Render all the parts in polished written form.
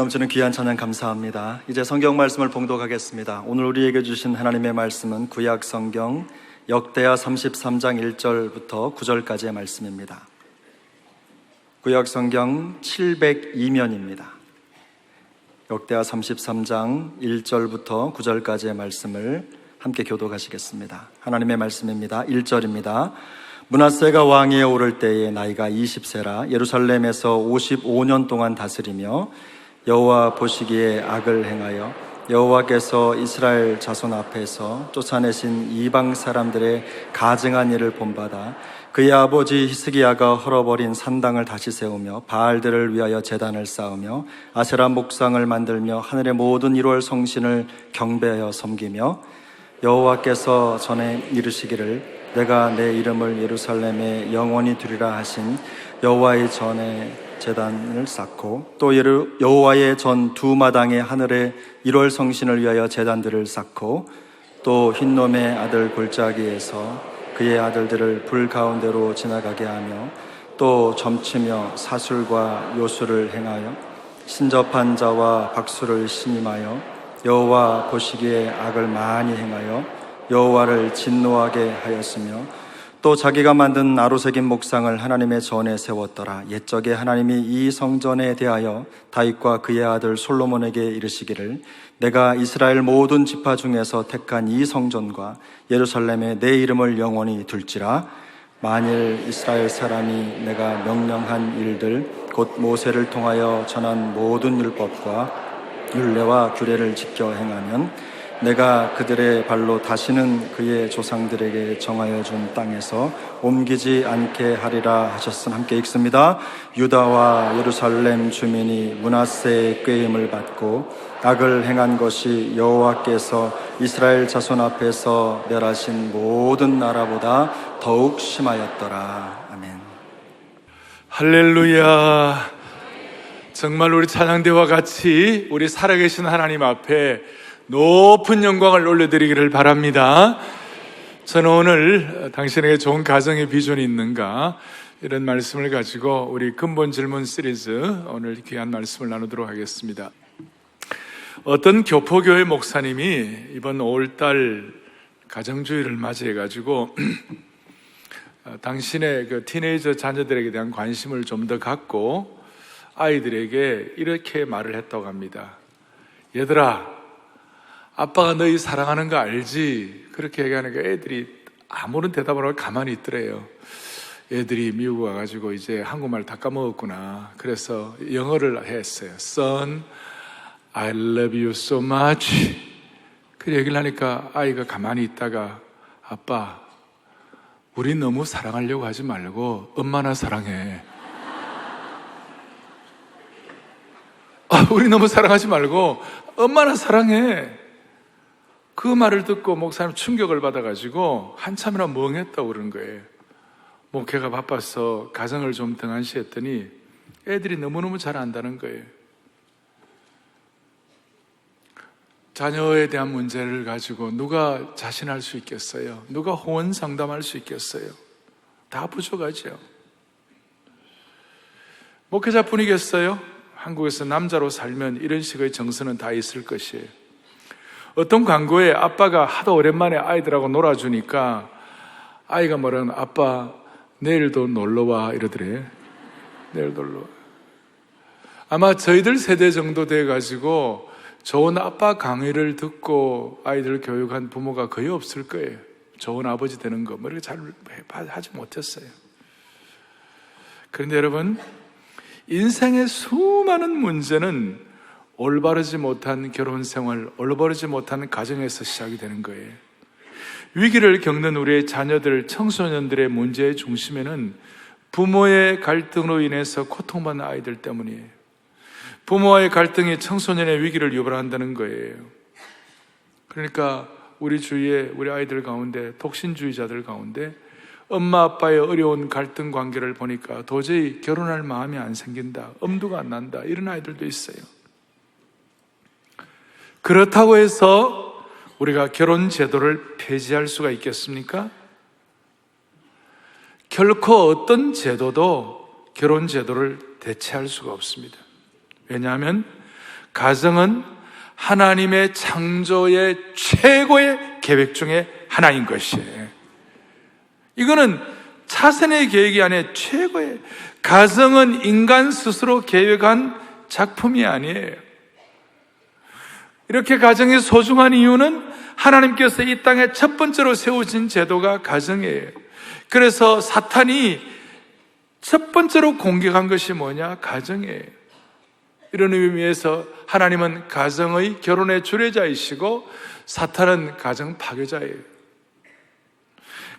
넘치는 귀한 찬양 감사합니다. 이제 성경 말씀을 봉독하겠습니다. 오늘 우리에게 주신 하나님의 말씀은 구약 성경 역대하 33장 1절부터 9절까지의 말씀입니다. 구약 성경 702면입니다. 역대하 33장 1절부터 9절까지의 말씀을 함께 교독하시겠습니다. 하나님의 말씀입니다. 1절입니다. 므낫세가 왕위에 오를 때에 나이가 20세라 예루살렘에서 55년 동안 다스리며 여호와 보시기에 악을 행하여 여호와께서 이스라엘 자손 앞에서 쫓아내신 이방 사람들의 가증한 일을 본받아 그의 아버지 히스기야가 헐어버린 산당을 다시 세우며 바알들을 위하여 제단을 쌓으며 아세라 목상을 만들며 하늘의 모든 1월 성신을 경배하여 섬기며 여호와께서 전에 이르시기를 내가 내 이름을 예루살렘에 영원히 두리라 하신 여호와의 전에 제단을 쌓고 또 여호와의 전 두 마당의 하늘의 1월 성신을 위하여 제단들을 쌓고 또 흰놈의 아들 골짜기에서 그의 아들들을 불 가운데로 지나가게 하며 또 점치며 사술과 요술을 행하여 신접한 자와 박수를 신임하여 여호와 보시기에 악을 많이 행하여 여호와를 진노하게 하였으며 또 자기가 만든 아로새긴 목상을 하나님의 전에 세웠더라. 옛적에 하나님이 이 성전에 대하여 다윗과 그의 아들 솔로몬에게 이르시기를 내가 이스라엘 모든 지파 중에서 택한 이 성전과 예루살렘에 내 이름을 영원히 둘지라. 만일 이스라엘 사람이 내가 명령한 일들 곧 모세를 통하여 전한 모든 율법과 율례와 규례를 지켜 행하면 내가 그들의 발로 다시는 그의 조상들에게 정하여 준 땅에서 옮기지 않게 하리라 하셨으니 함께 읽습니다. 유다와 예루살렘 주민이 므낫세의 꾀임을 받고 악을 행한 것이 여호와께서 이스라엘 자손 앞에서 멸하신 모든 나라보다 더욱 심하였더라. 아멘. 할렐루야. 정말 우리 찬양대와 같이 우리 살아계신 하나님 앞에 높은 영광을 올려드리기를 바랍니다. 저는 오늘 당신에게 좋은 가정의 비전이 있는가 이런 말씀을 가지고 우리 근본 질문 시리즈 오늘 귀한 말씀을 나누도록 하겠습니다. 어떤 교포교회 목사님이 이번 5월달 가정주의를 맞이해가지고 당신의 그 티네이저 자녀들에게 대한 관심을 좀 더 갖고 아이들에게 이렇게 말을 했다고 합니다. 얘들아, 아빠가 너희 사랑하는 거 알지? 그렇게 얘기하니까 애들이 아무런 대답을 하고 가만히 있더래요. 애들이 미국 와가지고 이제 한국말 다 까먹었구나. 그래서 영어를 했어요. Son, I love you so much. 그 얘기를 하니까 아이가 가만히 있다가 아빠, 우리 너무 사랑하려고 하지 말고 엄마나 사랑해. 우리 너무 사랑하지 말고 엄마나 사랑해. 그 말을 듣고 목사님 충격을 받아가지고 한참이나 멍했다고 그러는 거예요. 목회가 바빠서 가정을 좀 등한시했더니 애들이 너무너무 잘 안다는 거예요. 자녀에 대한 문제를 가지고 누가 자신할 수 있겠어요? 누가 호언 상담할 수 있겠어요? 다 부족하죠. 목회자뿐이겠어요? 한국에서 남자로 살면 이런 식의 정서는 다 있을 것이에요. 어떤 광고에 아빠가 하도 오랜만에 아이들하고 놀아주니까 아이가 뭐라는 아빠 내일도 놀러와 이러더래. 내일 놀러와. 아마 저희들 세대 정도 돼가지고 좋은 아빠 강의를 듣고 아이들 교육한 부모가 거의 없을 거예요. 좋은 아버지 되는 거 뭐 이렇게 잘 하지 못했어요. 그런데 여러분, 인생의 수많은 문제는 올바르지 못한 결혼 생활, 올바르지 못한 가정에서 시작이 되는 거예요. 위기를 겪는 우리의 자녀들, 청소년들의 문제의 중심에는 부모의 갈등으로 인해서 고통받는 아이들 때문이에요. 부모와의 갈등이 청소년의 위기를 유발한다는 거예요. 그러니까 우리 주위에 우리 아이들 가운데, 독신주의자들 가운데 엄마 아빠의 어려운 갈등 관계를 보니까 도저히 결혼할 마음이 안 생긴다, 엄두가 안 난다, 이런 아이들도 있어요. 그렇다고 해서 우리가 결혼 제도를 폐지할 수가 있겠습니까? 결코 어떤 제도도 결혼 제도를 대체할 수가 없습니다. 왜냐하면 가정은 하나님의 창조의 최고의 계획 중에 하나인 것이에요. 이거는 차선의 계획이 아니라 최고의, 가정은 인간 스스로 계획한 작품이 아니에요. 이렇게 가정이 소중한 이유는 하나님께서 이 땅에 첫 번째로 세우신 제도가 가정이에요. 그래서 사탄이 첫 번째로 공격한 것이 뭐냐? 가정이에요. 이런 의미에서 하나님은 가정의 결혼의 주례자이시고 사탄은 가정 파괴자예요.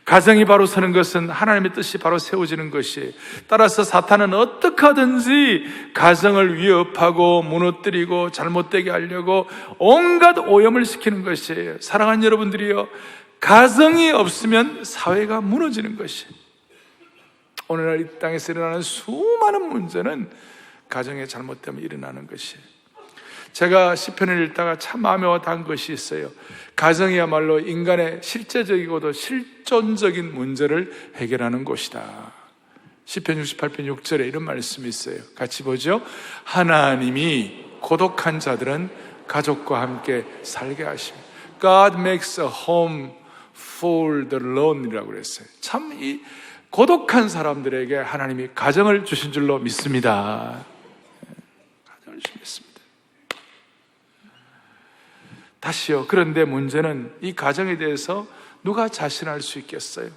가정이 바로 서는 것은 하나님의 뜻이 바로 세워지는 것이에요. 따라서 사탄은 어떻게 하든지 가정을 위협하고 무너뜨리고 잘못되게 하려고 온갖 오염을 시키는 것이에요. 사랑하는 여러분들이요, 가정이 없으면 사회가 무너지는 것이에요. 오늘날 이 땅에서 일어나는 수많은 문제는 가정의 잘못 때문에 일어나는 것이에요. 제가 시편을 읽다가 참 마음에 와 닿은 것이 있어요. 가정이야말로 인간의 실제적이고도 실존적인 문제를 해결하는 곳이다. 시편 68편 6절에 이런 말씀이 있어요. 같이 보죠. 하나님이 고독한 자들은 가족과 함께 살게 하십니다. God makes a home for the lonely라고 그랬어요. 참 이 고독한 사람들에게 하나님이 가정을 주신 줄로 믿습니다. 가정을 주신 믿습니다. 다시요. 그런데 문제는 이 가정에 대해서 누가 자신할 수 있겠어요?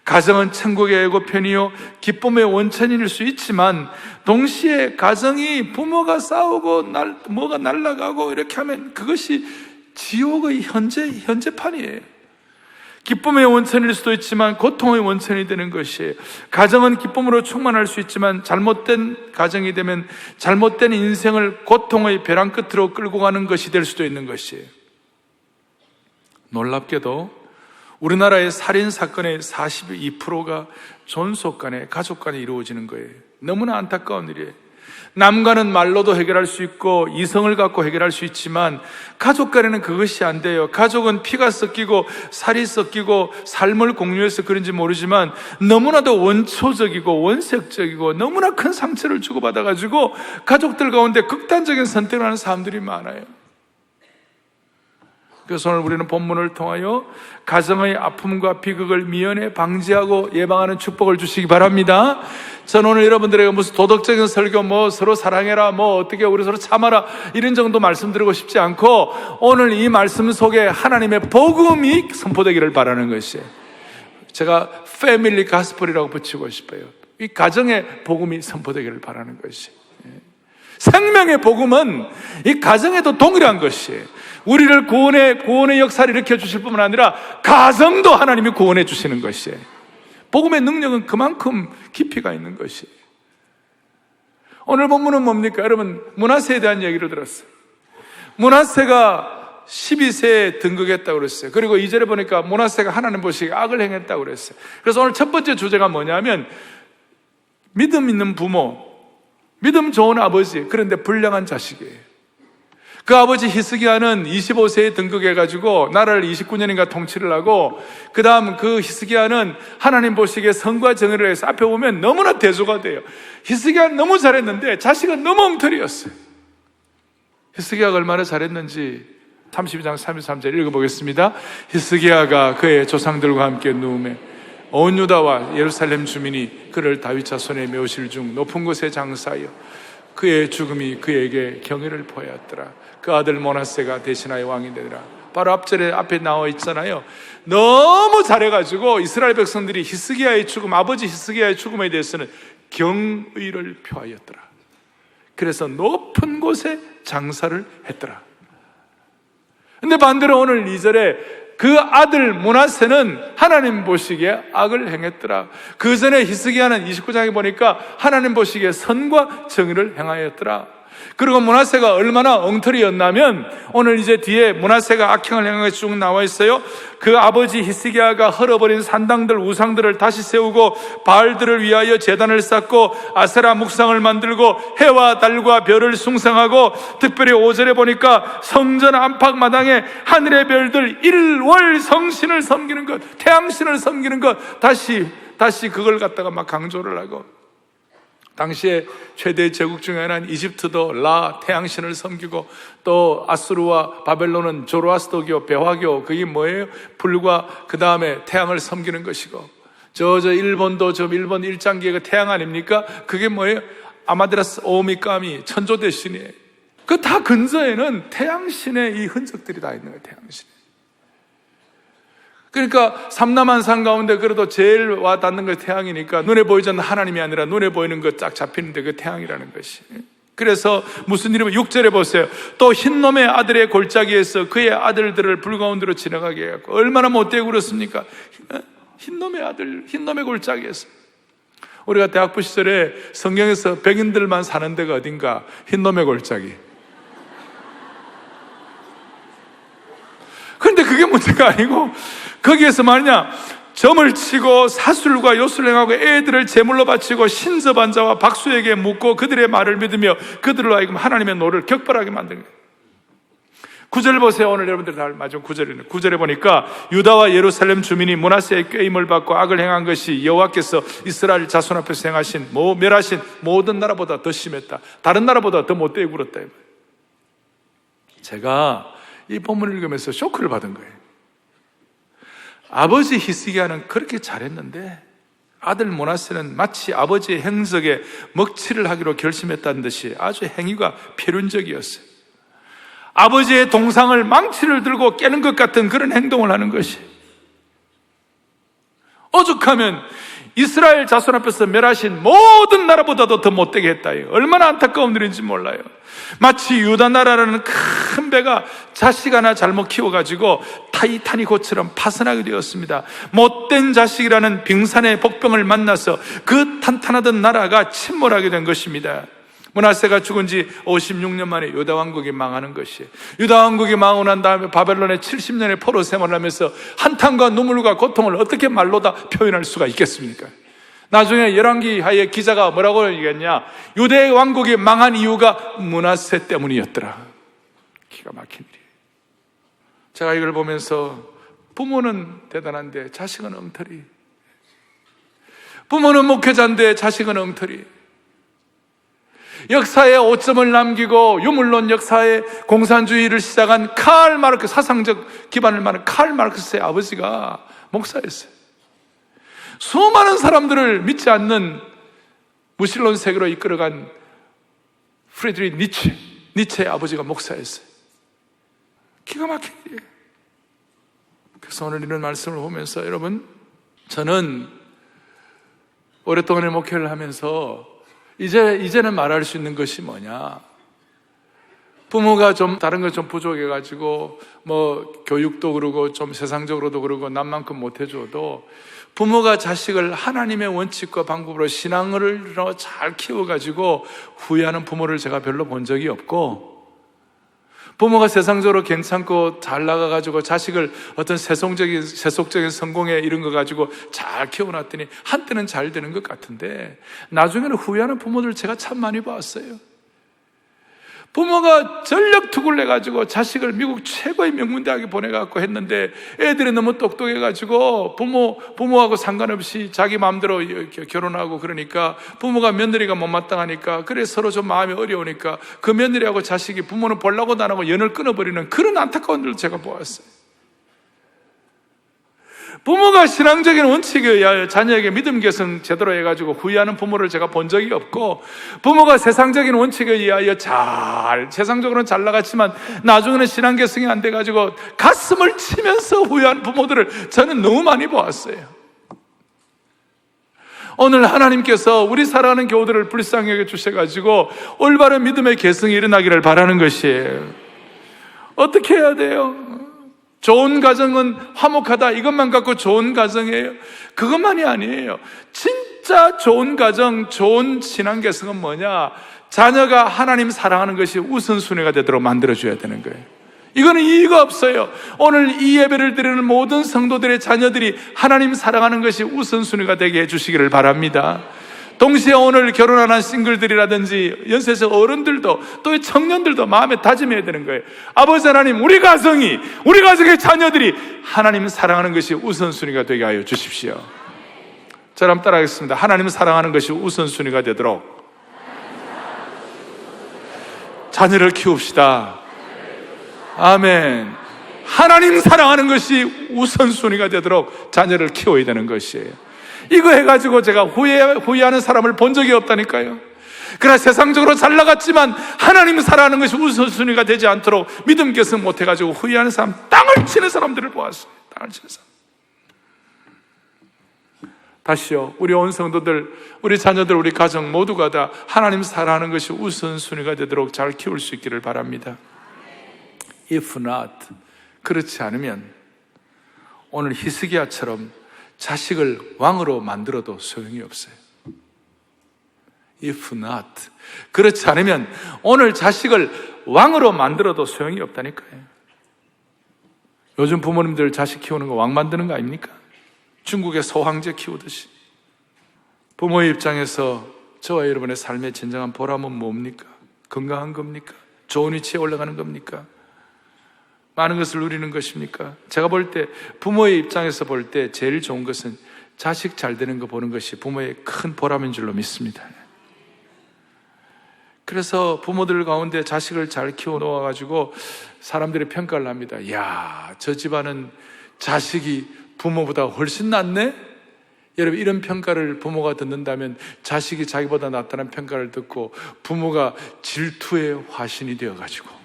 가정은 천국의 예고편이요 기쁨의 원천일 수 있지만 동시에 가정이 부모가 싸우고 뭐가 날아가고 이렇게 하면 그것이 지옥의 현재판이에요. 기쁨의 원천일 수도 있지만 고통의 원천이 되는 것이에요. 가정은 기쁨으로 충만할 수 있지만 잘못된 가정이 되면 잘못된 인생을 고통의 벼랑 끝으로 끌고 가는 것이 될 수도 있는 것이에요. 놀랍게도 우리나라의 살인 사건의 42%가 존속 간에, 가족 간에 이루어지는 거예요. 너무나 안타까운 일이에요. 남과는 말로도 해결할 수 있고 이성을 갖고 해결할 수 있지만 가족 간에는 그것이 안 돼요. 가족은 피가 섞이고 살이 섞이고 삶을 공유해서 그런지 모르지만 너무나도 원초적이고 원색적이고 너무나 큰 상처를 주고받아가지고 가족들 가운데 극단적인 선택을 하는 사람들이 많아요. 그래서 오늘 우리는 본문을 통하여 가정의 아픔과 비극을 미연에 방지하고 예방하는 축복을 주시기 바랍니다. 저는 오늘 여러분들에게 무슨 도덕적인 설교, 서로 사랑해라, 어떻게 우리 서로 참아라, 이런 정도 말씀드리고 싶지 않고 오늘 이 말씀 속에 하나님의 복음이 선포되기를 바라는 것이에요. 제가 패밀리 가스펠이라고 붙이고 싶어요. 이 가정의 복음이 선포되기를 바라는 것이에요. 생명의 복음은 이 가정에도 동일한 것이에요. 우리를 구원의 역사를 일으켜 주실 뿐만 아니라 가정도 하나님이 구원해 주시는 것이에요. 복음의 능력은 그만큼 깊이가 있는 것이에요. 오늘 본문은 뭡니까? 여러분, 므낫세에 대한 얘기를 들었어요. 므낫세가 12세에 등극했다고 그랬어요. 그리고 2절에 보니까 므낫세가 하나님 보시기에 악을 행했다고 그랬어요. 그래서 오늘 첫 번째 주제가 뭐냐면 믿음 있는 부모, 믿음 좋은 아버지, 그런데 불량한 자식이에요. 그 아버지 히스기야는 25세에 등극해가지고 나라를 29년인가 통치를 하고, 그 다음 그 히스기야는 하나님 보시기에 선과 정의를 해서 앞에 보면 너무나 대조가 돼요. 히스기야는 너무 잘했는데 자식은 너무 엉터리였어요. 히스기야가 얼마나 잘했는지 32장 33절 읽어보겠습니다. 히스기야가 그의 조상들과 함께 누우매 온 유다와 예루살렘 주민이 그를 다윗 자손의 묘실 중 높은 곳에 장사하여 그의 죽음이 그에게 경외를 보였더라. 그 아들 므낫세가 대신하여 왕이 되더라. 바로 앞절에 앞에 나와 있잖아요. 너무 잘해가지고 이스라엘 백성들이 히스기야의 죽음, 아버지 히스기야의 죽음에 대해서는 경의를 표하였더라. 그래서 높은 곳에 장사를 했더라. 근데 반대로 오늘 2절에 그 아들 므낫세는 하나님 보시기에 악을 행했더라. 그 전에 히스기야는 29장에 보니까 하나님 보시기에 선과 정의를 행하였더라. 그리고 므낫세가 얼마나 엉터리였냐면, 오늘 이제 뒤에 므낫세가 악행을 행한 것이 쭉 나와 있어요. 그 아버지 히스기야가 헐어버린 산당들, 우상들을 다시 세우고 바알들을 위하여 제단을 쌓고 아세라 묵상을 만들고 해와 달과 별을 숭상하고, 특별히 5절에 보니까 성전 안팎 마당에 하늘의 별들 일월 성신을 섬기는 것, 태양신을 섬기는 것, 다시 그걸 갖다가 막 강조를 하고, 당시에 최대 제국 중에 하나인 이집트도 라 태양신을 섬기고, 또 아수르와 바벨론은 조로아스터교, 배화교, 그게 뭐예요? 불과 그 다음에 태양을 섬기는 것이고, 저 일본도 일본 일장기가 태양 아닙니까? 그게 뭐예요? 아마데라스 오미카미, 천조 대신이에요. 그 다 근저에는 태양신의 이 흔적들이 다 있는 거예요. 태양신. 그러니까 삼남한 산 가운데 그래도 제일 와 닿는 게 태양이니까 눈에 보이지 않는 하나님이 아니라 눈에 보이는 것 딱 잡히는데 그 태양이라는 것이. 그래서 무슨 일이면 6절에 보세요. 또 흰놈의 아들의 골짜기에서 그의 아들들을 불가운데로 지나가게 해갖고, 얼마나 못되고 그렇습니까? 흰놈의 아들, 흰놈의 골짜기에서. 우리가 대학부 시절에 성경에서 백인들만 사는 데가 어딘가? 흰놈의 골짜기. 그런데 그게 문제가 아니고, 거기에서 말이냐, 점을 치고 사술과 요술을 행하고 애들을 제물로 바치고 신접한 자와 박수에게 묻고 그들의 말을 믿으며 그들로 하여금 하나님의 노를 격발하게 만든 거예요. 9절 보세요. 오늘 여러분들 다 맞은 9절이네. 9절에 보니까 유다와 예루살렘 주민이 므낫세의 꾀임을 받고 악을 행한 것이 여호와께서 이스라엘 자손 앞에서 행하신 멸하신 모든 나라보다 더 심했다. 다른 나라보다 더 못되게 굴었다. 제가 이 본문을 읽으면서 쇼크를 받은 거예요. 아버지 히스기야는 그렇게 잘했는데 아들 므낫세는 마치 아버지의 행적에 먹칠을 하기로 결심했다는 듯이 아주 행위가 필연적이었어요. 아버지의 동상을 망치를 들고 깨는 것 같은 그런 행동을 하는 것이, 오죽하면 이스라엘 자손 앞에서 멸하신 모든 나라보다도 더 못되게 했다. 얼마나 안타까운 일인지 몰라요. 마치 유다 나라라는 큰 배가 자식 하나 잘못 키워가지고 타이타닉호처럼 파손하게 되었습니다. 못된 자식이라는 빙산의 복병을 만나서 그 탄탄하던 나라가 침몰하게 된 것입니다. 므낫세가 죽은 지 56년 만에 유다 왕국이 망하는 것이에요. 유다 왕국이 망하고 난 다음에 바벨론에 70년의 포로 생활을 하면서 한탄과 눈물과 고통을 어떻게 말로 다 표현할 수가 있겠습니까? 나중에 열왕기 하에 기자가 뭐라고 얘기했냐? 유대 왕국이 망한 이유가 므낫세 때문이었더라. 기가 막힌 일이에요. 제가 이걸 보면서 부모는 대단한데 자식은 엉터리, 부모는 목회자인데 자식은 엉터리. 역사에 오점을 남기고 유물론 역사의 공산주의를 시작한 칼 마르크스, 사상적 기반을 많은 칼 마르크스의 아버지가 목사였어요. 수많은 사람들을 믿지 않는 무신론 세계로 이끌어간 프리드리히 니체의 아버지가 목사였어요. 기가 막힌 일이에요. 그래서 오늘 이런 말씀을 보면서 여러분, 저는 오랫동안의 목회를 하면서 이제는 말할 수 있는 것이 뭐냐? 부모가 좀 다른 거 좀 부족해가지고 교육도 그러고 좀 세상적으로도 그러고 남만큼 못해줘도 부모가 자식을 하나님의 원칙과 방법으로 신앙으로 잘 키워가지고 후회하는 부모를 제가 별로 본 적이 없고, 부모가 세상적으로 괜찮고 잘 나가가지고 자식을 어떤 세속적인 성공에 이런 거 가지고 잘 키워놨더니 한때는 잘 되는 것 같은데 나중에는 후회하는 부모들 제가 참 많이 봤어요. 부모가 전력 투구를 해가지고 자식을 미국 최고의 명문대학에 보내갖고 했는데 애들이 너무 똑똑해가지고 부모하고 상관없이 자기 마음대로 이렇게 결혼하고 그러니까 부모가 며느리가 못마땅하니까 그래 서로 좀 마음이 어려우니까 그 며느리하고 자식이 부모는 보려고 안 하고 연을 끊어버리는 그런 안타까운 일을 제가 보았어요. 부모가 신앙적인 원칙에 의하여 자녀에게 믿음 계승 제대로 해가지고 후회하는 부모를 제가 본 적이 없고, 부모가 세상적인 원칙에 의하여 세상적으로는 잘 나갔지만 나중에는 신앙 계승이 안 돼가지고 가슴을 치면서 후회하는 부모들을 저는 너무 많이 보았어요. 오늘 하나님께서 우리 사랑하는 교우들을 불쌍히 여겨 주셔가지고 올바른 믿음의 계승이 일어나기를 바라는 것이에요. 어떻게 해야 돼요? 좋은 가정은 화목하다, 이것만 갖고 좋은 가정이에요? 그것만이 아니에요. 진짜 좋은 가정, 좋은 신앙 계승은 뭐냐? 자녀가 하나님 사랑하는 것이 우선순위가 되도록 만들어줘야 되는 거예요. 이거는 이의가 없어요. 오늘 이 예배를 드리는 모든 성도들의 자녀들이 하나님 사랑하는 것이 우선순위가 되게 해주시기를 바랍니다. 동시에 오늘 결혼하는 싱글들이라든지 연세적 어른들도 또 청년들도 마음에 다짐해야 되는 거예요. 아버지 하나님, 우리 가정의 자녀들이 하나님 사랑하는 것이 우선순위가 되게 하여 주십시오. 저랑 따라하겠습니다. 하나님 사랑하는 것이 우선순위가 되도록 자녀를 키웁시다. 아멘. 하나님 사랑하는 것이 우선순위가 되도록 자녀를 키워야 되는 것이에요. 이거 해가지고 제가 후회하는 사람을 본 적이 없다니까요. 그러나 세상적으로 잘 나갔지만 하나님 사랑하는 것이 우선순위가 되지 않도록 믿음 계승 못해가지고 후회하는 사람, 땅을 치는 사람들을 보았어요. 땅을 치는 사람. 다시요, 우리 온 성도들, 우리 자녀들, 우리 가정 모두가 다 하나님 사랑하는 것이 우선순위가 되도록 잘 키울 수 있기를 바랍니다. If not, 그렇지 않으면 오늘 히스기야처럼 자식을 왕으로 만들어도 소용이 없어요. If not, 그렇지 않으면 오늘 자식을 왕으로 만들어도 소용이 없다니까요. 요즘 부모님들 자식 키우는 거 왕 만드는 거 아닙니까? 중국의 소황제 키우듯이. 부모의 입장에서 저와 여러분의 삶의 진정한 보람은 뭡니까? 건강한 겁니까? 좋은 위치에 올라가는 겁니까? 많은 것을 누리는 것입니까? 제가 볼 때, 부모의 입장에서 볼 때 제일 좋은 것은 자식 잘 되는 거 보는 것이 부모의 큰 보람인 줄로 믿습니다. 그래서 부모들 가운데 자식을 잘 키워 놓아가지고 사람들이 평가를 합니다. 이야, 저 집안은 자식이 부모보다 훨씬 낫네? 여러분, 이런 평가를 부모가 듣는다면 자식이 자기보다 낫다는 평가를 듣고 부모가 질투의 화신이 되어가지고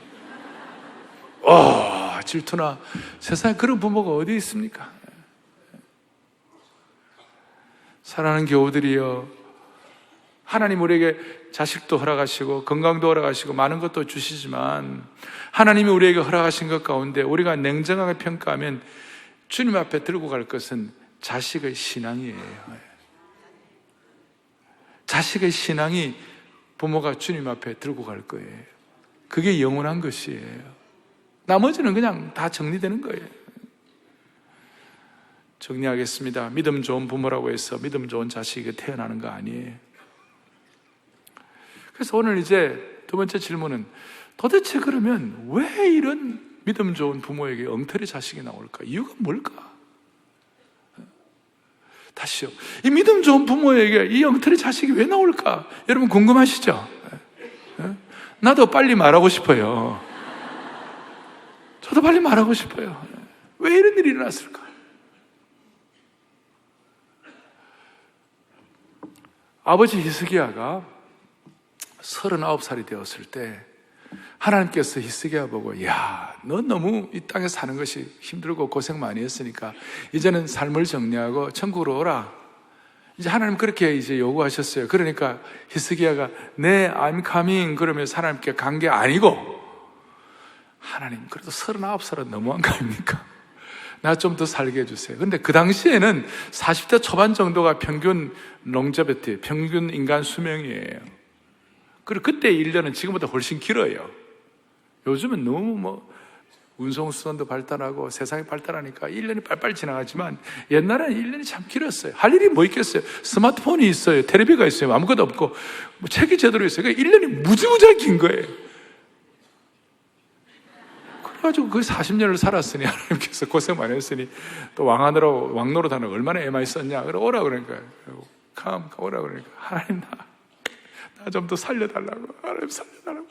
질투나, 세상에 그런 부모가 어디 있습니까? 사랑하는 교우들이여, 하나님 우리에게 자식도 허락하시고 건강도 허락하시고 많은 것도 주시지만 하나님이 우리에게 허락하신 것 가운데 우리가 냉정하게 평가하면 주님 앞에 들고 갈 것은 자식의 신앙이에요. 자식의 신앙이 부모가 주님 앞에 들고 갈 거예요. 그게 영원한 것이에요. 나머지는 그냥 다 정리되는 거예요. 정리하겠습니다. 믿음 좋은 부모라고 해서 믿음 좋은 자식이 태어나는 거 아니에요. 그래서 오늘 이제 두 번째 질문은, 도대체 그러면 왜 이런 믿음 좋은 부모에게 엉터리 자식이 나올까? 이유가 뭘까? 다시요. 이 믿음 좋은 부모에게 이 엉터리 자식이 왜 나올까? 여러분 궁금하시죠? 나도 빨리 말하고 싶어요. 저도 빨리 말하고 싶어요. 왜 이런 일이 일어났을까? 아버지 히스기야가 39살이 되었을 때 하나님께서 히스기야 보고, 야, 너 너무 이 땅에 사는 것이 힘들고 고생 많이 했으니까 이제는 삶을 정리하고 천국으로 오라. 이제 하나님 그렇게 이제 요구하셨어요. 그러니까 히스기야가 네, I'm coming 그러면서 하나님께 간 게 아니고, 하나님 그래도 39살은 너무한 거 아닙니까? 나 좀 더 살게 해주세요. 근데 그 당시에는 40대 초반 정도가 평균 롱저베티, 평균 인간 수명이에요. 그리고 그때 1년은 지금보다 훨씬 길어요. 요즘은 너무 운송수단도 발달하고 세상이 발달하니까 1년이 빨빨 지나가지만 옛날에는 1년이 참 길었어요. 할 일이 뭐 있겠어요? 스마트폰이 있어요. 텔레비가 있어요. 아무것도 없고 책이 제대로 있어요. 그러니까 1년이 무지무지하게 긴 거예요. 그래가지고 그 40년을 살았으니 하나님께서 고생 많이 했으니 또 왕하느라고 왕노릇 하느라고 얼마나 애 많이 썼냐. 그래 오라 그러니까 오라 그러니까 하나님 나 좀 더 살려달라고, 하나님 살려달라고.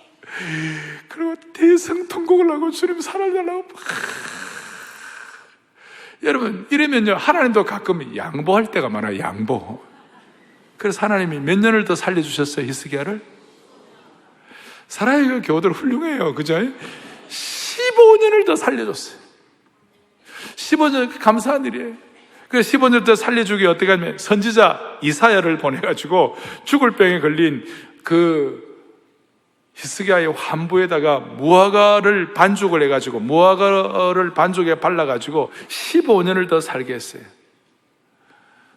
그리고 대성통곡을 하고 주님 살려달라고. 여러분 이러면요 하나님도 가끔 양보할 때가 많아요. 양보. 그래서 하나님이 몇 년을 더 살려주셨어요 히스기야를? 사라의 교우들 훌륭해요, 그죠? 15년을 더 살려줬어요. 15년 감사한 일이에요. 그래서 15년 더 살려주기 어떻게 하면 선지자 이사야를 보내가지고 죽을 병에 걸린 그 히스기야의 환부에다가 무화과를 반죽을 해가지고 무화과를 반죽에 발라가지고 15년을 더 살게 했어요.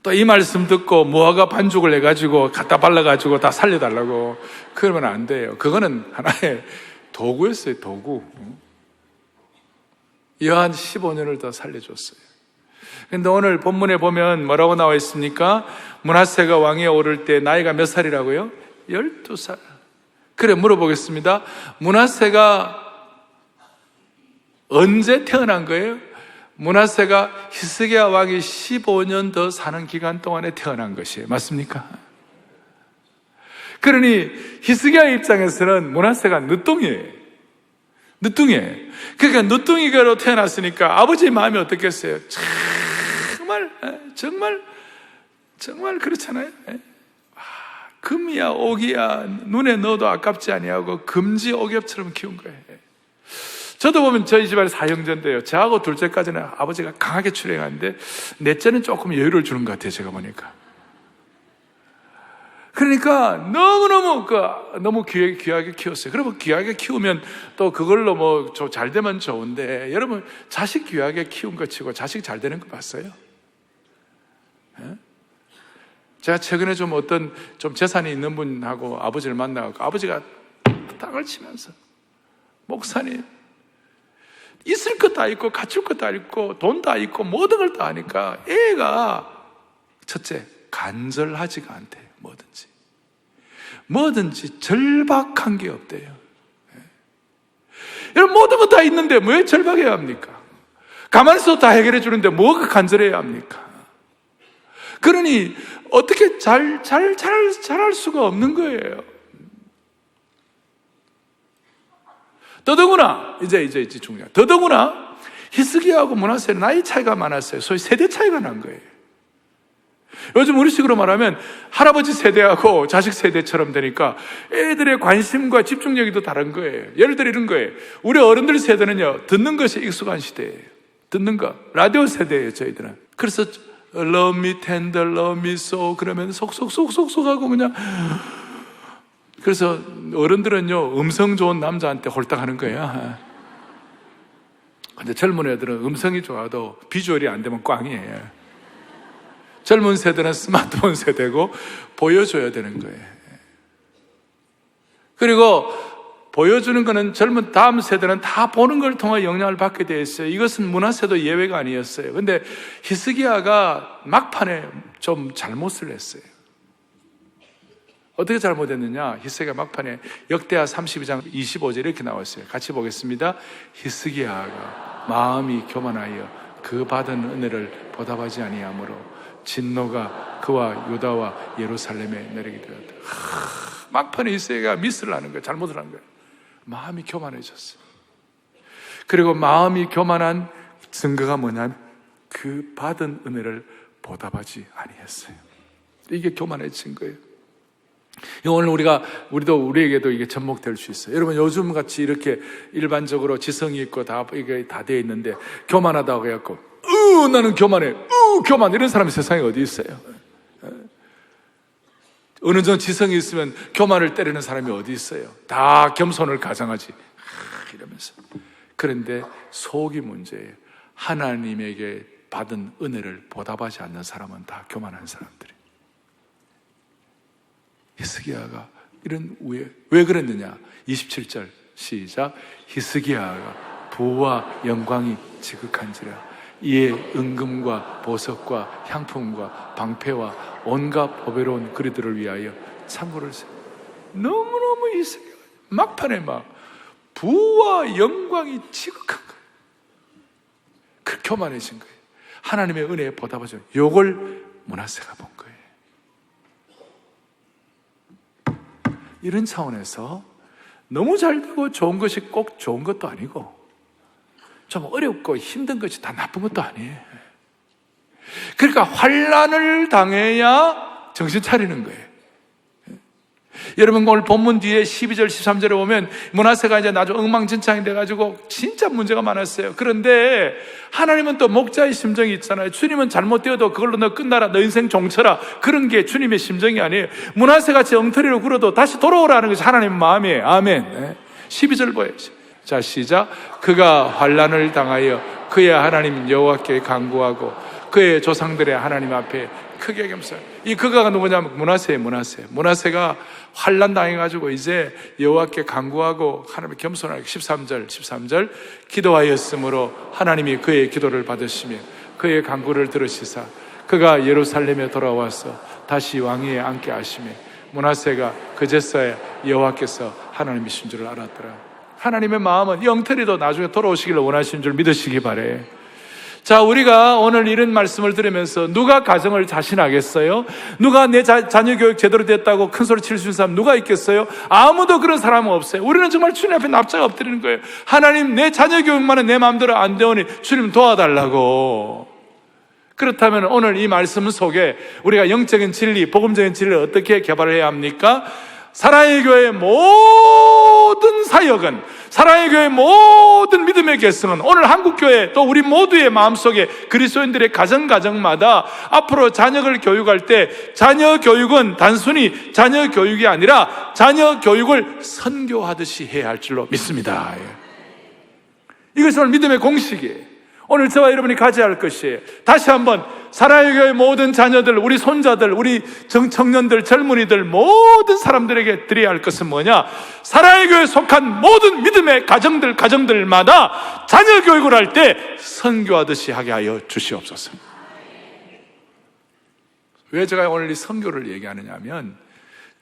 또 이 말씀 듣고 무화과 반죽을 해가지고 갖다 발라가지고 다 살려달라고 그러면 안 돼요. 그거는 하나의 도구였어요, 도구. 여한 15년을 더 살려줬어요. 근데 오늘 본문에 보면 뭐라고 나와 있습니까? 므낫세가 왕위에 오를 때 나이가 몇 살이라고요? 12살. 그래 물어보겠습니다. 므낫세가 언제 태어난 거예요? 므낫세가 히스기야 왕이 15년 더 사는 기간 동안에 태어난 것이에요. 맞습니까? 그러니 히스기야 입장에서는 므낫세가 늦둥이에요. 늦둥이에요. 그러니까 늦둥이가로 태어났으니까 아버지의 마음이 어떻겠어요? 정말 그렇잖아요. 금이야 옥이야 눈에 넣어도 아깝지 아니하고 금지 옥엽처럼 키운 거예요. 저도 보면 저희 집안에 사형제인데요, 저하고 둘째까지는 아버지가 강하게 출행하는데 넷째는 조금 여유를 주는 것 같아요, 제가 보니까. 그러니까 너무 귀하게 키웠어요. 그러면 귀하게 키우면 또 그걸로 뭐 잘 되면 좋은데, 여러분 자식 귀하게 키운 것 치고 자식 잘 되는 거 봤어요? 제가 최근에 어떤 재산이 있는 분하고 아버지를 만나고 아버지가 땅을 치면서 목사님 있을 것 다 있고 갖출 것 다 있고 돈 다 있고 모든 걸 다 하니까 애가 첫째 간절하지가 않대요. 뭐든지 절박한 게 없대요. 여러분 모든 거 다 있는데 왜 절박해야 합니까? 가만히 있어도 다 해결해 주는데 뭐가 간절해야 합니까? 그러니 어떻게 잘할 수가 없는 거예요. 더더구나 이제 중요해. 더더구나 히스기야하고 므낫세는 나이 차이가 많았어요. 소위 세대 차이가 난 거예요. 요즘 우리식으로 말하면 할아버지 세대하고 자식 세대처럼 되니까 애들의 관심과 집중력이 또 다른 거예요. 예를 들어 이런 거예요. 우리 어른들 세대는요 듣는 것이 익숙한 시대예요. 듣는 거 라디오 세대예요, 저희들은. 그래서 love me tender, love me so 그러면 속속속속속 하고 그냥. 그래서 어른들은요 음성 좋은 남자한테 홀딱하는 거예요. 근데 젊은 애들은 음성이 좋아도 비주얼이 안 되면 꽝이에요. 젊은 세대는 스마트폰 세대고 보여줘야 되는 거예요. 그리고 보여주는 거는 젊은 다음 세대는 다 보는 걸 통해 영향을 받게 되어 있어요. 이것은 므낫세도 예외가 아니었어요. 근데 히스기야가 막판에 좀 잘못을 했어요. 어떻게 잘못했느냐? 히스기야 막판에 역대하 32장 25절 이렇게 나왔어요. 같이 보겠습니다. 히스기야가 마음이 교만하여 그 받은 은혜를 보답하지 아니하므로 진노가 그와 유다와 예루살렘에 내리게 되었다. 막판에 히스기야가 미스를 하는 거예요. 잘못을 한 거예요. 마음이 교만해졌어요. 그리고 마음이 교만한 증거가 뭐냐면 그 받은 은혜를 보답하지 아니했어요. 이게 교만해진 거예요. 오늘 우리에게도 이게 접목될 수 있어요. 여러분 요즘 같이 이렇게 일반적으로 지성이 있고 이게 다 되어 있는데 교만하다고 해갖고 나는 교만해 교만 이런 사람이 세상에 어디 있어요? 어느 정도 지성이 있으면 교만을 때리는 사람이 어디 있어요? 다 겸손을 가장하지 이러면서. 그런데 속이 문제예요. 하나님에게 받은 은혜를 보답하지 않는 사람은 다 교만한 사람들이에요. 히스기야가 이런 왜 그랬느냐? 27절 시작. 히스기야가 부와 영광이 지극한지라 이에 은금과 보석과 향품과 방패와 온갖 보배로운 그리들을 위하여 창고를 세워. 너무너무 히스기야 막판에 막 부와 영광이 지극한 거예요. 교만해진 거예요. 하나님의 은혜에 보답하죠. 요걸 므낫세가 본 거예요. 이런 차원에서 너무 잘 되고 좋은 것이 꼭 좋은 것도 아니고 좀 어렵고 힘든 것이 다 나쁜 것도 아니에요. 그러니까 환난을 당해야 정신 차리는 거예요. 여러분 오늘 본문 뒤에 12절 13절에 보면 므낫세가 이제 나중에 엉망진창이 돼가지고 진짜 문제가 많았어요. 그런데 하나님은 또 목자의 심정이 있잖아요. 주님은 잘못되어도 그걸로 너 끝나라, 너 인생 종쳐라, 그런 게 주님의 심정이 아니에요. 므낫세같이 엉터리로 굴어도 다시 돌아오라는 것이 하나님의 마음이에요. 아멘. 12절 보여야지. 자, 시작. 그가 환난을 당하여 그의 하나님 여호와께 간구하고 그의 조상들의 하나님 앞에 크게 겸손. 이 그가가 누구냐면 므낫세예요. 므낫세가 환난 당해가지고 이제 여호와께 간구하고 하나님의 겸손하게 13절 기도하였으므로 하나님이 그의 기도를 받으시며 그의 간구를 들으시사 그가 예루살렘에 돌아와서 다시 왕위에 앉게 하시며 므낫세가 그제서야 여호와께서 하나님이신 줄 알았더라. 하나님의 마음은 영털이도 나중에 돌아오시기를 원하시는 줄 믿으시기 바래. 자, 우리가 오늘 이런 말씀을 들으면서 누가 가정을 자신하겠어요? 누가 내 자녀 교육 제대로 됐다고 큰 소리 칠 수 있는 사람 누가 있겠어요? 아무도 그런 사람은 없어요. 우리는 정말 주님 앞에 납작 엎드리는 거예요. 하나님, 내 자녀 교육만은 내 마음대로 안 되오니 주님 도와달라고. 그렇다면 오늘 이 말씀 속에 우리가 영적인 진리, 복음적인 진리를 어떻게 개발해야 합니까? 사랑의 교회의 모든 사역은, 사랑의 교회의 모든 믿음의 계승은 오늘 한국교회 또 우리 모두의 마음속에 그리스도인들의 가정마다 앞으로 자녀를 교육할 때 자녀 교육은 단순히 자녀 교육이 아니라 자녀 교육을 선교하듯이 해야 할 줄로 믿습니다. 이것은 오늘 믿음의 공식이에요. 오늘 저와 여러분이 가져야 할 것이에요. 다시 한번 사랑의 교회 모든 자녀들, 우리 손자들, 우리 청년들, 젊은이들, 모든 사람들에게 드려야 할 것은 뭐냐? 사랑의 교회에 속한 모든 믿음의 가정들마다 자녀 교육을 할 때 선교하듯이 하게 하여 주시옵소서. 왜 제가 오늘 이 선교를 얘기하느냐 하면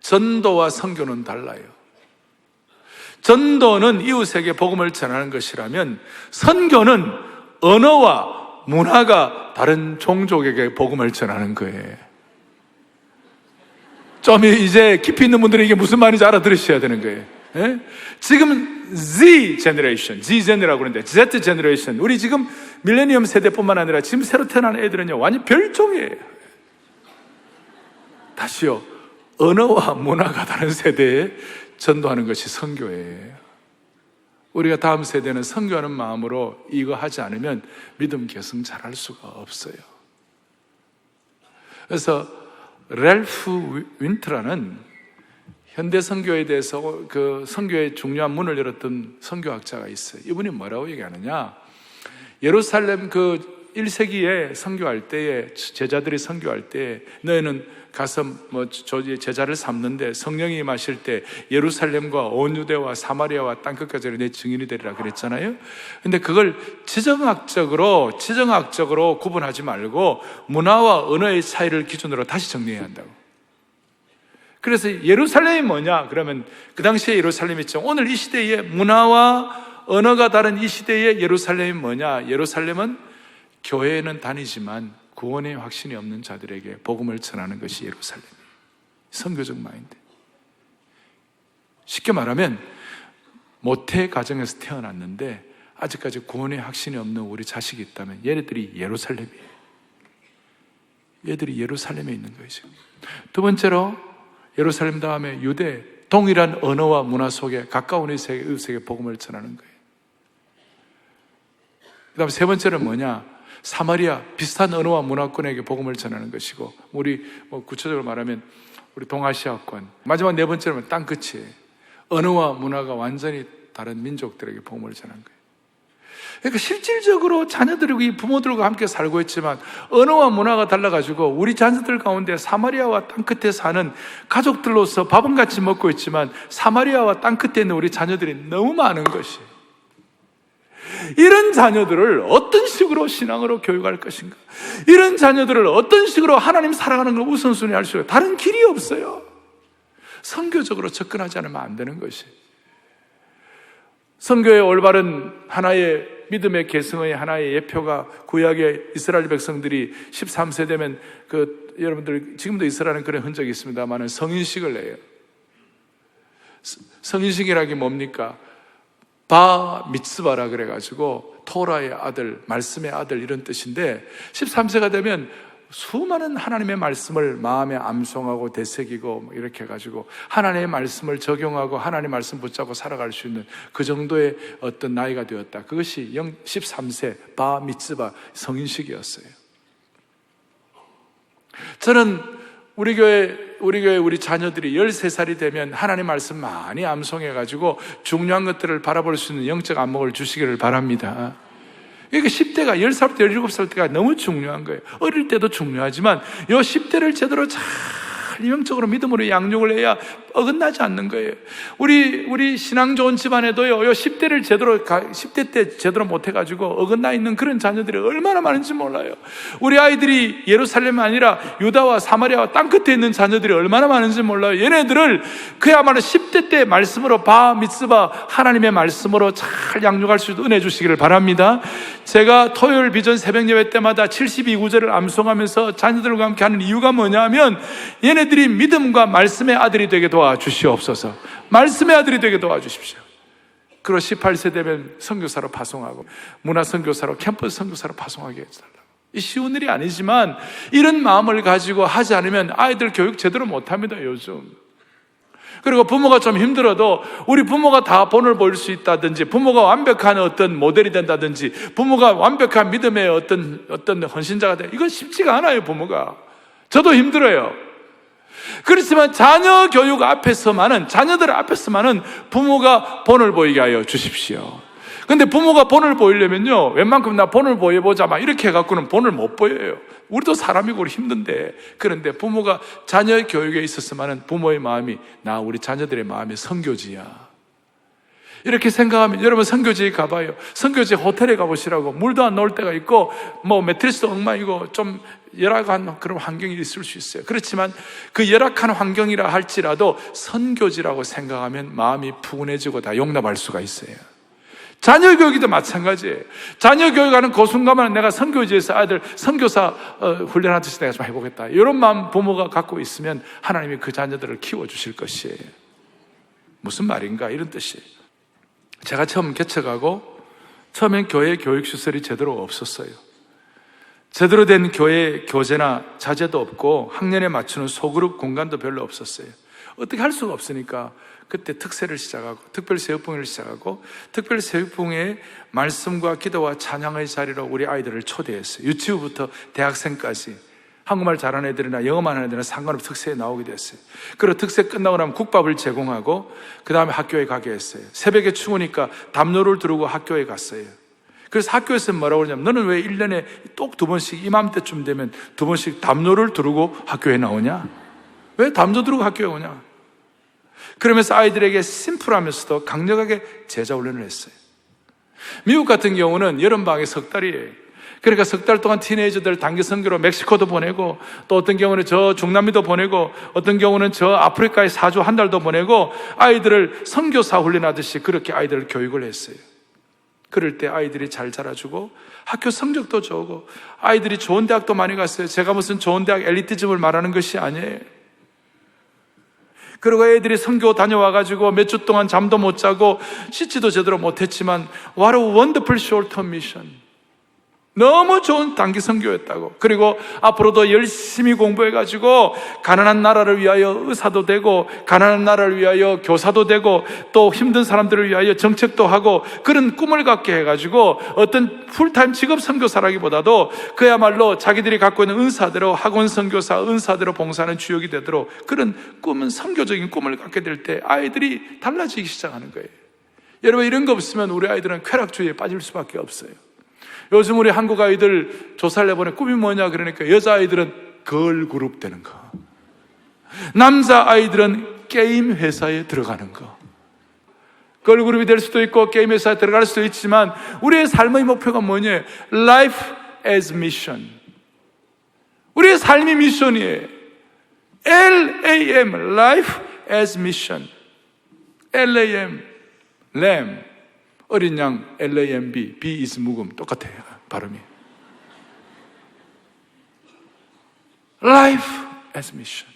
전도와 선교는 달라요. 전도는 이웃에게 복음을 전하는 것이라면 선교는 언어와 문화가 다른 종족에게 복음을 전하는 거예요. 좀 이제 깊이 있는 분들은 이게 무슨 말인지 알아들으셔야 되는 거예요. 예? 지금 Z 제너라고 그러는데 Z 제너레이션, 우리 지금 밀레니엄 세대뿐만 아니라 지금 새로 태어난 애들은요 완전 별종이에요. 다시요, 언어와 문화가 다른 세대에 전도하는 것이 선교예요. 우리가 다음 세대는 선교하는 마음으로 이거 하지 않으면 믿음 계승 잘할 수가 없어요. 그래서 랄프 윈트라는 현대 선교에 대해서 그 선교의 중요한 문을 열었던 선교학자가 있어요. 이분이 뭐라고 얘기하느냐? 예루살렘 그 1세기에 선교할 때에, 제자들이 선교할 때 너희는 가서 제자를 삼는데 성령이 임하실 때 예루살렘과 온 유대와 사마리아와 땅끝까지 내 증인이 되리라 그랬잖아요. 근데 그걸 지정학적으로 구분하지 말고 문화와 언어의 차이를 기준으로 다시 정리해야 한다고. 그래서 예루살렘이 뭐냐? 그러면 그 당시에 예루살렘이 있죠. 오늘 이 시대의 문화와 언어가 다른 이 시대의 예루살렘이 뭐냐? 예루살렘은 교회에는 다니지만 구원의 확신이 없는 자들에게 복음을 전하는 것이 예루살렘이에요. 선교적 마인드. 쉽게 말하면 모태 가정에서 태어났는데 아직까지 구원의 확신이 없는 우리 자식이 있다면 얘네들이 예루살렘이에요. 얘들이 예루살렘에 있는 거예요. 지금. 두 번째로 예루살렘 다음에 유대, 동일한 언어와 문화 속에 가까운 이웃에게 복음을 전하는 거예요. 그 다음에 세 번째는 뭐냐? 사마리아, 비슷한 언어와 문화권에게 복음을 전하는 것이고, 우리 구체적으로 말하면 우리 동아시아권. 마지막 네 번째는 땅끝이에요. 언어와 문화가 완전히 다른 민족들에게 복음을 전하는 거예요. 그러니까 실질적으로 자녀들이 부모들과 함께 살고 있지만 언어와 문화가 달라가지고 우리 자녀들 가운데 사마리아와 땅끝에 사는 가족들로서 밥은 같이 먹고 있지만 사마리아와 땅끝에 있는 우리 자녀들이 너무 많은 것이에요. 이런 자녀들을 어떤 식으로 신앙으로 교육할 것인가? 이런 자녀들을 어떤 식으로 하나님 사랑하는 걸 우선순위 할 수 있어요? 다른 길이 없어요. 선교적으로 접근하지 않으면 안 되는 것이. 선교의 올바른 하나의 믿음의 계승의 하나의 예표가 구약의 이스라엘 백성들이 13세 되면 여러분들 지금도 이스라엘은 그런 흔적이 있습니다만 성인식을 해요. 성인식이라는 게 뭡니까? 바 미츠바라 그래가지고 토라의 아들, 말씀의 아들 이런 뜻인데 13세가 되면 수많은 하나님의 말씀을 마음에 암송하고 되새기고 이렇게 해가지고 하나님의 말씀을 적용하고 하나님의 말씀 붙잡고 살아갈 수 있는 그 정도의 어떤 나이가 되었다. 그것이 13세 바 미츠바 성인식이었어요. 저는 우리 교회 우리 자녀들이 13살이 되면 하나님 말씀 많이 암송해가지고 중요한 것들을 바라볼 수 있는 영적 안목을 주시기를 바랍니다. 그러니까 10대가 10살부터 17살 때가 너무 중요한 거예요. 어릴 때도 중요하지만 이 10대를 제대로 잘 영적으로 믿음으로 양육을 해야 어긋나지 않는 거예요. 우리 신앙 좋은 집안에도요, 이 10대 때 제대로 못해가지고 어긋나 있는 그런 자녀들이 얼마나 많은지 몰라요. 우리 아이들이 예루살렘이 아니라 유다와 사마리아와 땅끝에 있는 자녀들이 얼마나 많은지 몰라요. 얘네들을 그야말로 10대 때 말씀으로 바 미츠바 하나님의 말씀으로 잘 양육할 수 있도록 은혜 주시기를 바랍니다. 제가 토요일 비전 새벽 예배 때마다 72구절을 암송하면서 자녀들과 함께 하는 이유가 뭐냐면 얘네들이 믿음과 말씀의 아들이 되게 도와주시옵소서. 말씀의 아들이 되게 도와주십시오. 그리고 18세 되면 선교사로 파송하고 문화선교사로 캠퍼스 선교사로 파송하게 해달라고. 이 쉬운 일이 아니지만 이런 마음을 가지고 하지 않으면 아이들 교육 제대로 못합니다 요즘. 그리고 부모가 좀 힘들어도 우리 부모가 다 본을 보일 수 있다든지 부모가 완벽한 어떤 모델이 된다든지 부모가 완벽한 믿음의 어떤 헌신자가 돼, 이건 쉽지가 않아요. 부모가. 저도 힘들어요. 그렇지만 자녀 교육 앞에서만은, 자녀들 앞에서만은 부모가 본을 보이게 하여 주십시오. 근데 부모가 본을 보이려면요, 웬만큼 나 본을 보여보자 막 이렇게 해갖고는 본을 못 보여요. 우리도 사람이고 우리 힘든데. 그런데 부모가 자녀 교육에 있었으면은 부모의 마음이 우리 자녀들의 마음이 선교지야. 이렇게 생각하면 여러분 선교지에 가봐요. 선교지 호텔에 가보시라고. 물도 안 나올 때가 있고 매트리스도 엉망이고 좀 열악한 그런 환경이 있을 수 있어요. 그렇지만 그 열악한 환경이라 할지라도 선교지라고 생각하면 마음이 푸근해지고 다 용납할 수가 있어요. 자녀 교육도 마찬가지예요. 자녀 교육하는 그 순간만 내가 선교지에서 아이들 선교사 훈련하듯이 내가 좀 해보겠다, 이런 마음 부모가 갖고 있으면 하나님이 그 자녀들을 키워주실 것이에요. 무슨 말인가 이런 뜻이에요. 제가 처음 개척하고 처음엔 교회 교육시설이 제대로 없었어요. 제대로 된 교회 교재나 자재도 없고 학년에 맞추는 소그룹 공간도 별로 없었어요. 어떻게 할 수가 없으니까 그때 특세를 시작하고 특별새벽봉회를 시작하고 특별새벽봉회에 말씀과 기도와 찬양의 자리로 우리 아이들을 초대했어요. 유치부부터 대학생까지 한국말 잘하는 애들이나 영어만 하는 애들은 상관없이 특세에 나오게 됐어요. 그리고 특세 끝나고 나면 국밥을 제공하고 그 다음에 학교에 가게 했어요. 새벽에 추우니까 담요를 두르고 학교에 갔어요. 그래서 학교에서 뭐라고 그러냐면, 너는 왜 1년에 똑 2번씩 이맘때쯤 되면 2번씩 담요를 두르고 학교에 나오냐? 왜 담요 두르고 학교에 오냐? 그러면서 아이들에게 심플하면서도 강력하게 제자 훈련을 했어요. 미국 같은 경우는 여름방학이 석 달이에요. 그러니까 석 달 동안 티네이저들 단기 선교로 멕시코도 보내고, 또 어떤 경우는 저 중남미도 보내고, 어떤 경우는 저 아프리카에 4주 한 달도 보내고, 아이들을 선교사 훈련하듯이 그렇게 아이들을 교육을 했어요. 그럴 때 아이들이 잘 자라주고 학교 성적도 좋고 아이들이 좋은 대학도 많이 갔어요. 제가 무슨 좋은 대학 엘리티즘을 말하는 것이 아니에요. 그리고 애들이 선교 다녀와가지고 몇 주 동안 잠도 못 자고 씻지도 제대로 못했지만 What a wonderful short-term mission. 너무 좋은 단기 선교였다고. 그리고 앞으로도 열심히 공부해가지고 가난한 나라를 위하여 의사도 되고, 가난한 나라를 위하여 교사도 되고, 또 힘든 사람들을 위하여 정책도 하고, 그런 꿈을 갖게 해가지고 어떤 풀타임 직업 선교사라기보다도 그야말로 자기들이 갖고 있는 은사대로 학원 선교사, 은사대로 봉사하는 주역이 되도록 그런 꿈은, 선교적인 꿈을 갖게 될 때 아이들이 달라지기 시작하는 거예요. 여러분, 이런 거 없으면 우리 아이들은 쾌락주의에 빠질 수밖에 없어요. 요즘 우리 한국 아이들 조사를 해보니 꿈이 뭐냐 그러니까 여자아이들은 걸그룹 되는 거, 남자아이들은 게임 회사에 들어가는 거. 걸그룹이 될 수도 있고 게임 회사에 들어갈 수도 있지만 우리의 삶의 목표가 뭐냐? Life as mission. 우리의 삶이 미션이에요. LAM, Life as mission. LAM, Lamb. 어린 양 LAMB, B is 묵음 똑같아요. 발음이. Life as mission.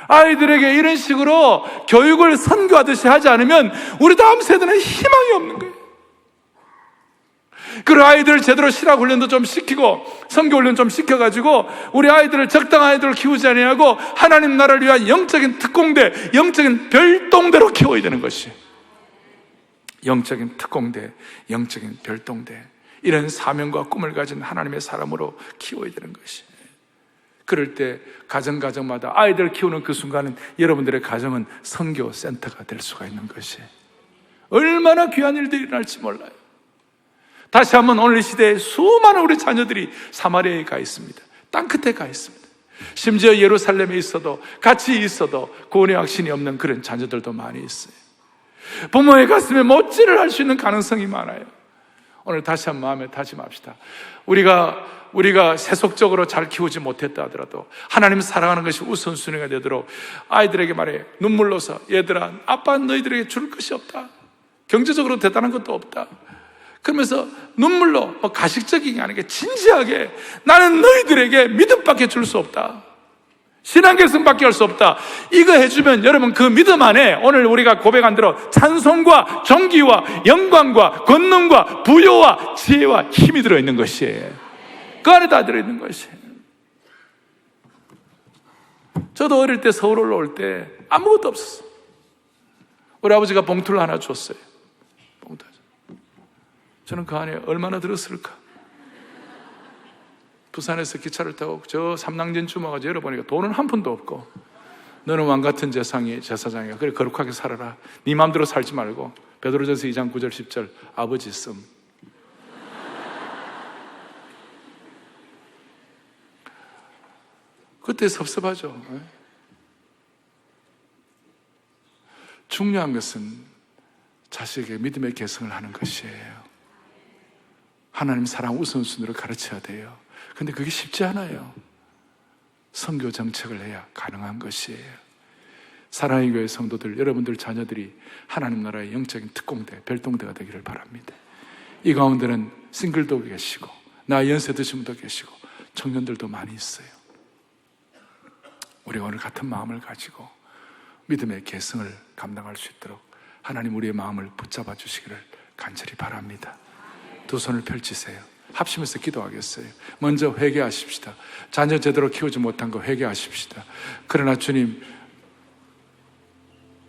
아이들에게 이런 식으로 교육을 선교하듯이 하지 않으면 우리 다음 세대는 희망이 없는 거예요. 그리고 아이들을 제대로 실학 훈련도 좀 시키고 선교 훈련 좀 시켜가지고 우리 아이들을 적당한 아이들을 키우지 아니하고 하나님 나라를 위한 영적인 특공대, 영적인 별동대로 키워야 되는 것이, 영적인 특공대, 영적인 별동대, 이런 사명과 꿈을 가진 하나님의 사람으로 키워야 되는 것이. 그럴 때 가정마다 아이들 키우는 그 순간은 여러분들의 가정은 선교 센터가 될 수가 있는 것이, 얼마나 귀한 일들이 일어날지 몰라요. 다시 한번 오늘 이 시대에 수많은 우리 자녀들이 사마리아에 가 있습니다. 땅끝에 가 있습니다. 심지어 예루살렘에 있어도, 같이 있어도 구원의 확신이 없는 그런 자녀들도 많이 있어요. 부모의 가슴에 못질을 할 수 있는 가능성이 많아요. 오늘 다시 한번 마음에 다짐합시다. 우리가 세속적으로 잘 키우지 못했다 하더라도 하나님 사랑하는 것이 우선순위가 되도록 아이들에게 말해, 눈물로서, 얘들아, 아빠는 너희들에게 줄 것이 없다. 경제적으로 대단한 것도 없다. 그러면서 눈물로, 가식적인 게 아니라 진지하게, 나는 너희들에게 믿음밖에 줄 수 없다. 신앙계승밖에 할 수 없다. 이거 해주면 여러분 그 믿음 안에 오늘 우리가 고백한 대로 찬송과 존귀와 영광과 권능과 부요와 지혜와 힘이 들어있는 것이에요. 그 안에 다 들어있는 것이에요. 저도 어릴 때 서울 올라올 때 아무것도 없었어요. 우리 아버지가 봉투를 하나 줬어요. 봉투. 저는 그 안에 얼마나 들었을까? 부산에서 기차를 타고 저 삼랑진쯤 와가지고 열어보니까 돈은 한 푼도 없고, 너는 왕같은 제사장이야. 그래, 거룩하게 살아라. 네 마음대로 살지 말고. 베드로전서 2장 9절 10절 아버지 씀. 그때 섭섭하죠. 중요한 것은 자식에게 믿음의 계승을 하는 것이에요. 하나님 사랑 우선순위로 가르쳐야 돼요. 근데 그게 쉽지 않아요. 선교 정책을 해야 가능한 것이에요. 사랑의 교회 성도들, 여러분들 자녀들이 하나님 나라의 영적인 특공대, 별동대가 되기를 바랍니다. 이 가운데는 싱글도 계시고, 나 연세 드신 분도 계시고, 청년들도 많이 있어요. 우리가 오늘 같은 마음을 가지고 믿음의 계승을 감당할 수 있도록 하나님 우리의 마음을 붙잡아 주시기를 간절히 바랍니다. 두 손을 펼치세요. 합심해서 기도하겠어요. 먼저 회개하십시다. 자녀 제대로 키우지 못한 거 회개하십시다. 그러나 주님,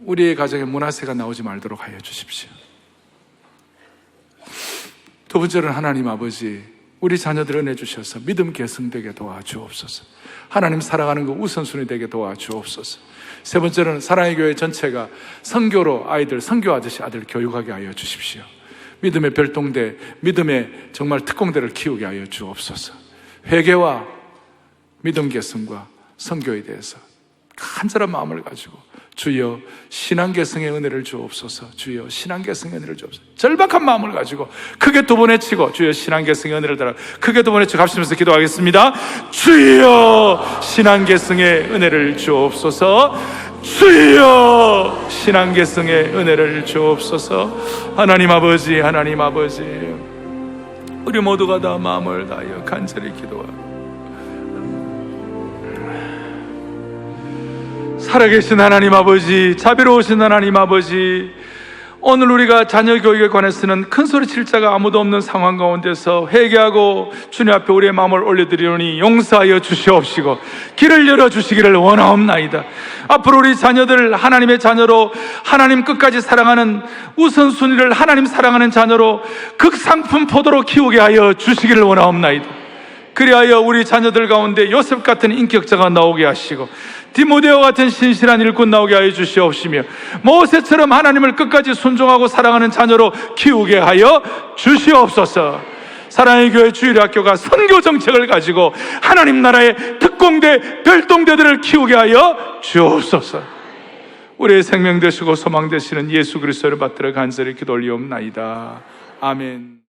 우리의 가정에 문화세가 나오지 말도록 하여 주십시오. 두 번째는 하나님 아버지, 우리 자녀들 은혜 주셔서 믿음 계승되게 도와주옵소서. 하나님 사랑하는 거 우선순위 되게 도와주옵소서. 세 번째는 사랑의 교회 전체가 선교로 아이들, 선교하듯이 아들 교육하게 하여 주십시오. 믿음의 별동대, 믿음의 정말 특공대를 키우게 하여 주옵소서. 회개와 믿음 계승과 선교에 대해서 간절한 마음을 가지고 주여 신앙계승의 은혜를 주옵소서. 주여 신앙계승의 은혜를 주옵소서. 절박한 마음을 가지고 크게 두 번 외치고 주여 신앙계승의 은혜를 달아 크게 두 번 외치고 합심해서 기도하겠습니다. 주여 신앙계승의 은혜를 주옵소서. 주여 신앙계승의 은혜를 주옵소서. 하나님 아버지, 하나님 아버지, 우리 모두가 다 마음을 다하여 간절히 기도하고 살아계신 하나님 아버지, 자비로우신 하나님 아버지, 오늘 우리가 자녀 교육에 관해서는 큰 소리 칠 자가 아무도 없는 상황 가운데서 회개하고 주님 앞에 우리의 마음을 올려드리오니 용서하여 주시옵시고 길을 열어주시기를 원하옵나이다. 앞으로 우리 자녀들 하나님의 자녀로, 하나님 끝까지 사랑하는 우선순위를 하나님 사랑하는 자녀로 극상품 포도로 키우게 하여 주시기를 원하옵나이다. 그리하여 우리 자녀들 가운데 요셉 같은 인격자가 나오게 하시고 디모데와 같은 신실한 일꾼 나오게 하여 주시옵시며 모세처럼 하나님을 끝까지 순종하고 사랑하는 자녀로 키우게 하여 주시옵소서. 사랑의 교회 주일학교가 선교 정책을 가지고 하나님 나라의 특공대, 별동대들을 키우게 하여 주옵소서. 우리의 생명 되시고 소망 되시는 예수 그리스도를 받들어 간절히 기도 올리옵나이다. 아멘.